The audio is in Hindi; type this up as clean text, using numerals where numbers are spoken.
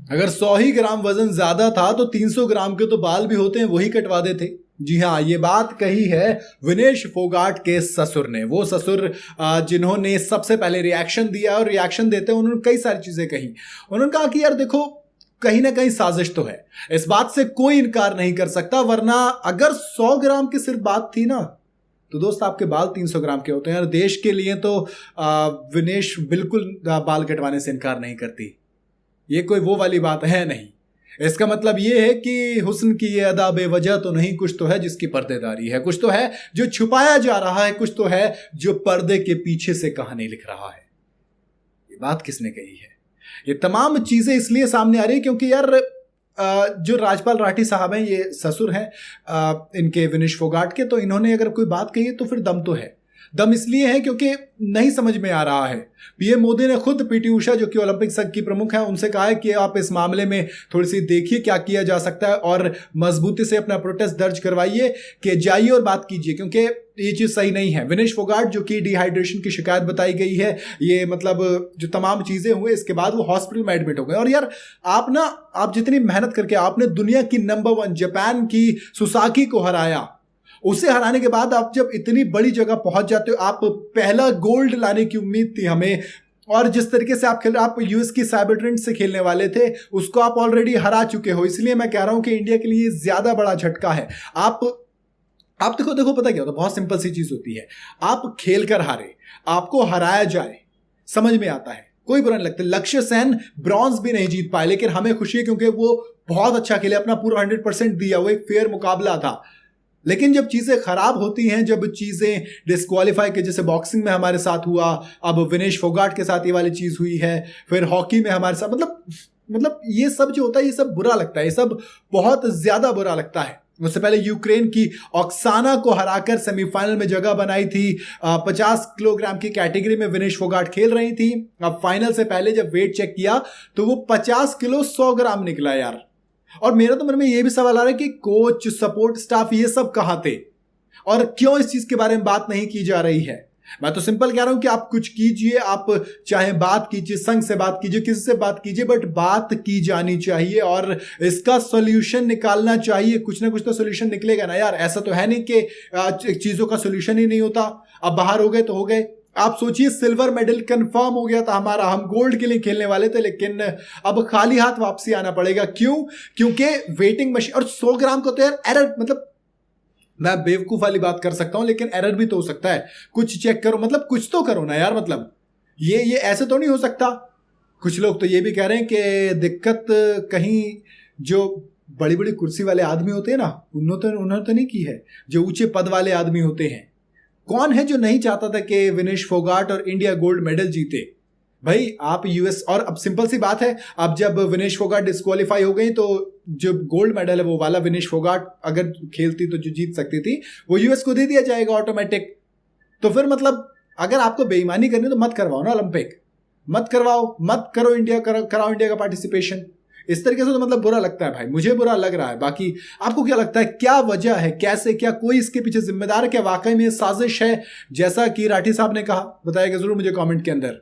अगर 100 ही ग्राम वजन ज्यादा था तो 300 ग्राम के तो बाल भी होते हैं, वही कटवा देते। जी हाँ, ये बात कही है विनेश फोगाट के ससुर ने। वो ससुर जिन्होंने सबसे पहले रिएक्शन दिया, और रिएक्शन देते हैं उन्होंने कई सारी चीजें कही। उन्होंने कहा कि यार देखो, कहीं ना कहीं साजिश तो है, इस बात से कोई इनकार नहीं कर सकता, वरना अगर 100 ग्राम की सिर्फ बात थी ना, तो दोस्त आपके बाल 300 ग्राम के होते हैं। और देश के लिए तो विनेश बिल्कुल बाल कटवाने से इनकार नहीं करती। ये कोई वो वाली बात है नहीं। इसका मतलब ये है कि हुस्न की ये अदा बेवजह तो नहीं, कुछ तो है जिसकी पर्देदारी है, कुछ तो है जो छुपाया जा रहा है, कुछ तो है जो पर्दे के पीछे से कहानी लिख रहा है। ये बात किसने कही है? ये तमाम चीजें इसलिए सामने आ रही है क्योंकि यार जो राजपाल राठी साहब हैं, ये ससुर हैं इनके विनेश फोगाट के, तो इन्होंने अगर कोई बात कही है तो फिर दम तो है। दम इसलिए है क्योंकि नहीं समझ में आ रहा है। पीएम मोदी ने खुद पीटी उषा, जो कि ओलंपिक संघ की प्रमुख है, उनसे कहा है कि आप इस मामले में थोड़ी सी देखिए क्या किया जा सकता है और मजबूती से अपना प्रोटेस्ट दर्ज करवाइए, कि जाइए और बात कीजिए, क्योंकि ये चीज सही नहीं है। विनेश फोगाट जो कि डिहाइड्रेशन की शिकायत बताई गई है, ये मतलब जो तमाम चीजें हुए, इसके बाद वो हॉस्पिटल में एडमिट हो गए। और यार आप जितनी मेहनत करके आपने दुनिया की नंबर 1 जापान की सुसाकी को हराया, उसे हराने के बाद आप जब इतनी बड़ी जगह पहुंच जाते हो, आप पहला गोल्ड लाने की उम्मीद थी हमें, और जिस तरीके से आप यूएस की साइबरट्रेंड से खेलने वाले थे, उसको आप ऑलरेडी हरा चुके हो। इसलिए मैं कह रहा हूं कि इंडिया के लिए ज्यादा बड़ा झटका है। आप देखो पता क्या होता है, बहुत सिंपल सी चीज होती है। आप खेल कर हारे, आपको हराया जाए, समझ में आता है, कोई बुरा नहीं लगता। लक्ष्य सेन ब्रॉन्ज भी नहीं जीत पाए, लेकिन हमें खुशी है क्योंकि वो बहुत अच्छा खेले, अपना पूरा 100% दिया, वो एक फेयर मुकाबला था। लेकिन जब चीजें खराब होती हैं, जब चीजें डिस्क्वालीफाई के, जैसे बॉक्सिंग में हमारे साथ हुआ, अब विनेश फोगाट के साथ ये वाली चीज हुई है, फिर हॉकी में हमारे साथ, मतलब ये सब जो होता है, ये सब बुरा लगता है, ये सब बहुत ज्यादा बुरा लगता है। उससे पहले यूक्रेन की ऑक्साना को हराकर सेमीफाइनल में जगह बनाई थी। 50 किलोग्राम की कैटेगरी में विनेश फोगाट खेल रही थी। अब फाइनल से पहले जब वेट चेक किया तो वो 50 किलो 100 ग्राम निकला यार। और मेरा तो मन में ये भी सवाल आ रहा है कि कोच, सपोर्ट स्टाफ, ये सब कहां थे और क्यों इस चीज के बारे में बात नहीं की जा रही है? मैं तो सिंपल कह रहा हूं कि आप कुछ कीजिए, आप चाहे बात कीजिए, संघ से बात कीजिए, किसी से बात कीजिए, बट बात की जानी चाहिए और इसका सॉल्यूशन निकालना चाहिए। कुछ ना कुछ तो सॉल्यूशन निकलेगा ना यार। ऐसा तो है नहीं कि चीजों का सॉल्यूशन ही नहीं होता। अब बाहर हो गए तो हो गए। आप सोचिए, सिल्वर मेडल कंफर्म हो गया था हमारा, हम गोल्ड के लिए खेलने वाले थे, लेकिन अब खाली हाथ वापसी आना पड़ेगा। क्यों? क्योंकि वेटिंग मशीन, और 100 ग्राम को तो यार एरर, मतलब मैं बेवकूफ वाली बात कर सकता हूं, लेकिन एरर भी तो हो सकता है। कुछ चेक करो, मतलब कुछ तो करो ना यार। मतलब ये ऐसे तो नहीं हो सकता। कुछ लोग तो ये भी कह रहे हैं कि दिक्कत कहीं जो बड़ी बड़ी कुर्सी वाले आदमी होते हैं ना, उन्होंने तो नहीं की है, जो ऊंचे पद वाले आदमी होते हैं। कौन है जो नहीं चाहता था कि विनेश फोगाट और इंडिया गोल्ड मेडल जीते? भाई आप यूएस, और अब सिंपल सी बात है, अब जब विनेश फोगाट डिस्क्वालीफाई हो गई तो जो गोल्ड मेडल है वो वाला विनेश फोगाट अगर खेलती तो जो जीत सकती थी वो यूएस को दे दिया जाएगा ऑटोमेटिक। तो फिर मतलब अगर आपको बेईमानी करनी तो मत करवाओ ना ओलंपिक, मत करवाओ, मत करो इंडिया, कराओ इंडिया का पार्टिसिपेशन। इस तरीके से तो मतलब बुरा लगता है भाई, मुझे बुरा लग रहा है। बाकी आपको क्या लगता है, क्या वजह है, कैसे, क्या कोई इसके पीछे जिम्मेदार है, क्या वाकई में साजिश है जैसा कि राठी साहब ने कहा? बताइएगा जरूर मुझे कमेंट के अंदर।